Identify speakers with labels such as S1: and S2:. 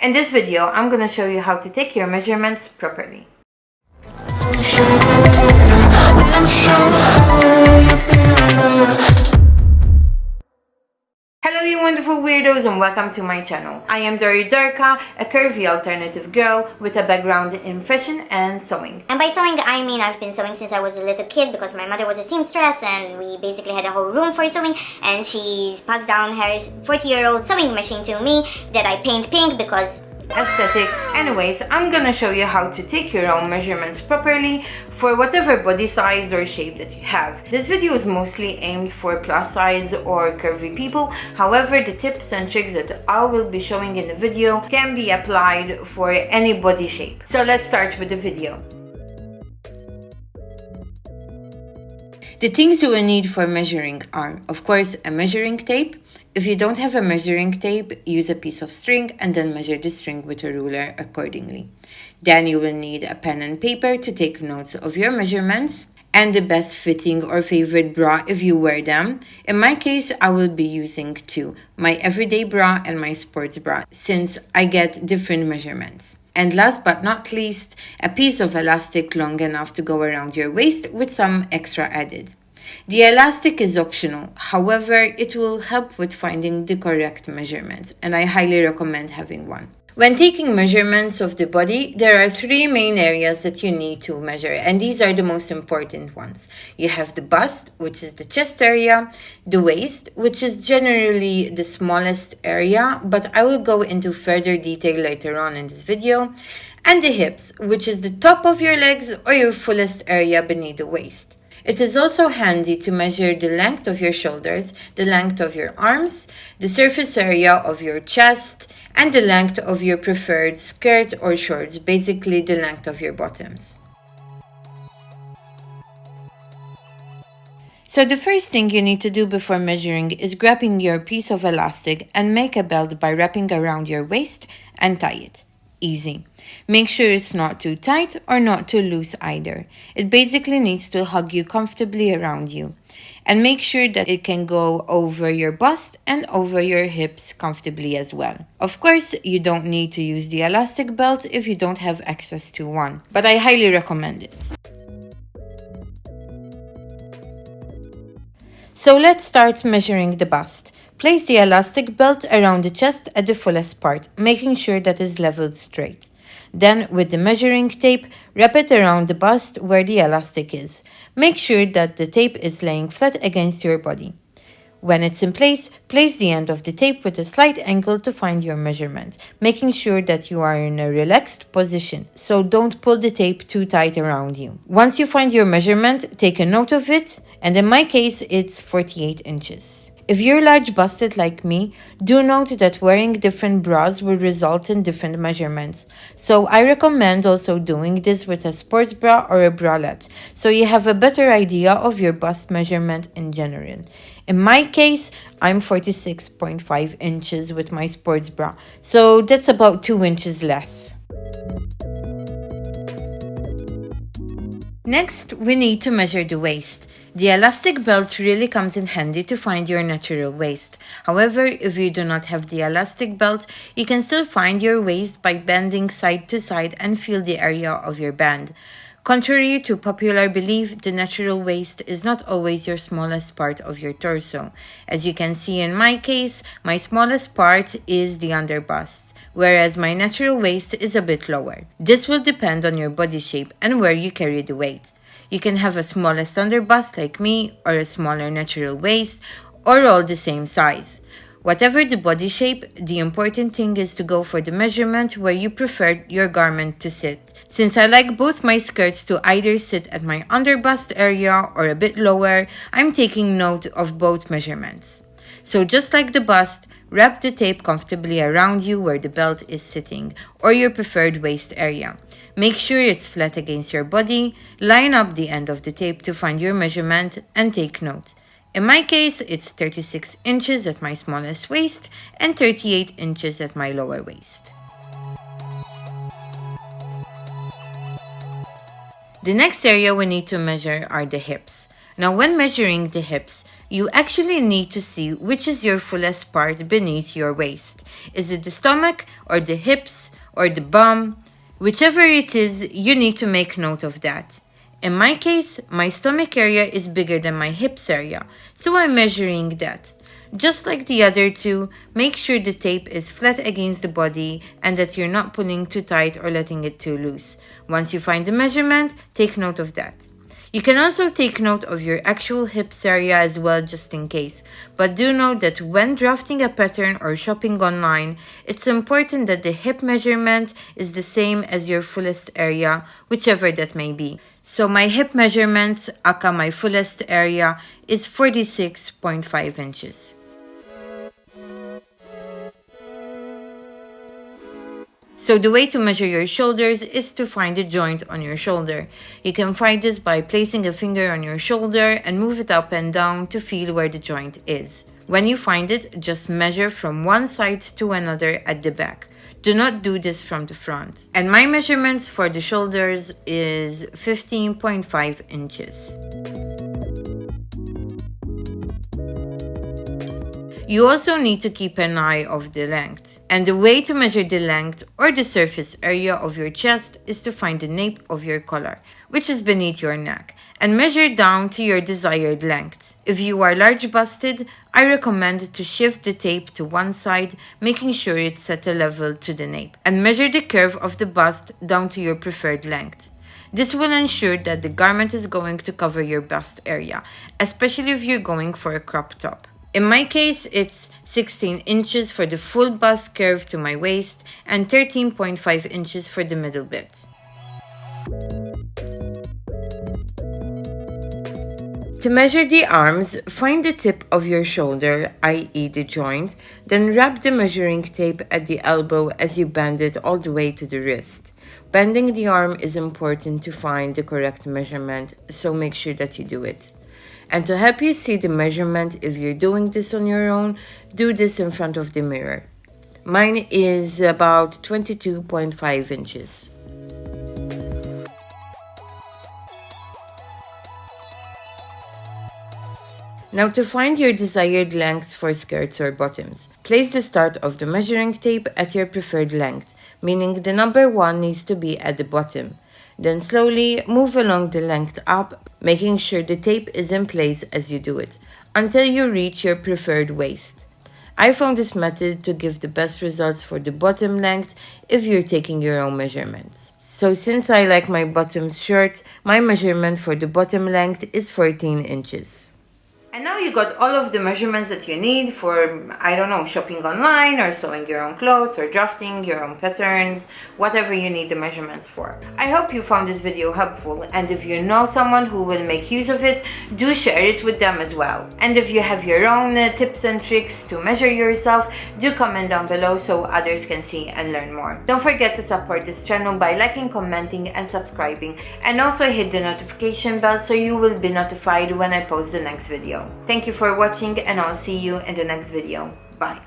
S1: In this video, I'm going to show you how to take your measurements properly. Hello you wonderful weirdos and welcome to my channel. I am Dorianne, a curvy alternative girl with a background in fashion and sewing.
S2: And by sewing, I mean I've been sewing since I was a little kid because my mother was a seamstress and we basically had a whole room for sewing, and she passed down her 40-year-old sewing machine to me that I paint pink because
S1: aesthetics. Anyways, I'm gonna show you how to take your own measurements properly for whatever body size or shape that you have. This video is mostly aimed for plus size or curvy people. However, the tips and tricks that I will be showing in the video can be applied for any body shape. So let's start with the video. The things you will need for measuring are, of course, a measuring tape. If you don't have a measuring tape, use a piece of string and then measure the string with a ruler accordingly. Then you will need a pen and paper to take notes of your measurements and the best fitting or favorite bra if you wear them. In my case, I will be using two, my everyday bra and my sports bra, since I get different measurements. And last but not least, a piece of elastic long enough to go around your waist with some extra added. The elastic is optional, however, it will help with finding the correct measurements, and I highly recommend having one. When taking measurements of the body, there are three main areas that you need to measure, and these are the most important ones. You have the bust, which is the chest area, the waist, which is generally the smallest area, but I will go into further detail later on in this video, and the hips, which is the top of your legs or your fullest area beneath the waist. It is also handy to measure the length of your shoulders, the length of your arms, the surface area of your chest, and the length of your preferred skirt or shorts, basically the length of your bottoms. So the first thing you need to do before measuring is grabbing your piece of elastic and make a belt by wrapping around your waist and tie it. Easy. Make sure it's not too tight or not too loose either. It basically needs to hug you comfortably around you. And make sure that it can go over your bust and over your hips comfortably as well. Of course, you don't need to use the elastic belt if you don't have access to one, but I highly recommend it. So let's start measuring the bust. Place the elastic belt around the chest at the fullest part, making sure that it's leveled straight. Then, with the measuring tape, wrap it around the bust where the elastic is. Make sure that the tape is laying flat against your body. When it's in place the end of the tape with a slight angle to find your measurement, making sure that you are in a relaxed position, so don't pull the tape too tight around you. Once you find your measurement, take a note of it, and in my case, it's 48 inches. If you're large-busted like me, do note that wearing different bras will result in different measurements. So I recommend also doing this with a sports bra or a bralette, so you have a better idea of your bust measurement in general. In my case, I'm 46.5 inches with my sports bra, so that's about 2 inches less. Next, we need to measure the waist. The elastic belt really comes in handy to find your natural waist. However, if you do not have the elastic belt, you can still find your waist by bending side to side and feel the area of your band. Contrary to popular belief, the natural waist is not always your smallest part of your torso. As you can see in my case, my smallest part is the underbust, whereas my natural waist is a bit lower. This will depend on your body shape and where you carry the weight. You can have a smallest underbust like me, or a smaller natural waist, or all the same size. Whatever the body shape, the important thing is to go for the measurement where you prefer your garment to sit. Since I like both my skirts to either sit at my underbust area or a bit lower, I'm taking note of both measurements. So just like the bust, wrap the tape comfortably around you where the belt is sitting, or your preferred waist area. Make sure it's flat against your body, line up the end of the tape to find your measurement, and take note. In my case, it's 36 inches at my smallest waist and 38 inches at my lower waist. The next area we need to measure are the hips. Now, when measuring the hips, You actually need to see which is your fullest part beneath your waist. Is it the stomach or the hips or the bum? Whichever it is, you need to make note of that. In my case, my stomach area is bigger than my hips area, so I'm measuring that. Just like the other two, make sure the tape is flat against the body and that you're not pulling too tight or letting it too loose. Once you find the measurement, take note of that. You can also take note of your actual hips area as well, just in case. But do note that when drafting a pattern or shopping online, it's important that the hip measurement is the same as your fullest area, whichever that may be. So my hip measurements, aka my fullest area, is 46.5 inches. So the way to measure your shoulders is to find the joint on your shoulder. You can find this by placing a finger on your shoulder and move it up and down to feel where the joint is. When you find it, just measure from one side to another at the back. Do not do this from the front. And my measurements for the shoulders is 15.5 inches. You also need to keep an eye of the length. And the way to measure the length or the surface area of your chest is to find the nape of your collar, which is beneath your neck, and measure down to your desired length. If you are large busted, I recommend to shift the tape to one side, making sure it's at a level to the nape, and measure the curve of the bust down to your preferred length. This will ensure that the garment is going to cover your bust area, especially if you're going for a crop top. In my case, it's 16 inches for the full bust curve to my waist and 13.5 inches for the middle bit. To measure the arms, find the tip of your shoulder, i.e. the joint, then wrap the measuring tape at the elbow as you bend it all the way to the wrist. Bending the arm is important to find the correct measurement, so make sure that you do it. And to help you see the measurement if you're doing this on your own, do this in front of the mirror. Mine is about 22.5 inches. Now to find your desired lengths for skirts or bottoms, place the start of the measuring tape at your preferred length, meaning the number 1 needs to be at the bottom. Then slowly move along the length up, making sure the tape is in place as you do it, until you reach your preferred waist. I found this method to give the best results for the bottom length if you're taking your own measurements. So since I like my bottoms short, my measurement for the bottom length is 14 inches. And now you got all of the measurements that you need for, I don't know, shopping online or sewing your own clothes or drafting your own patterns, whatever you need the measurements for. I hope you found this video helpful, and if you know someone who will make use of it, do share it with them as well. And if you have your own tips and tricks to measure yourself, do comment down below so others can see and learn more. Don't forget to support this channel by liking, commenting, and subscribing, and also hit the notification bell so you will be notified when I post the next video. Thank you for watching, and I'll see you in the next video. Bye.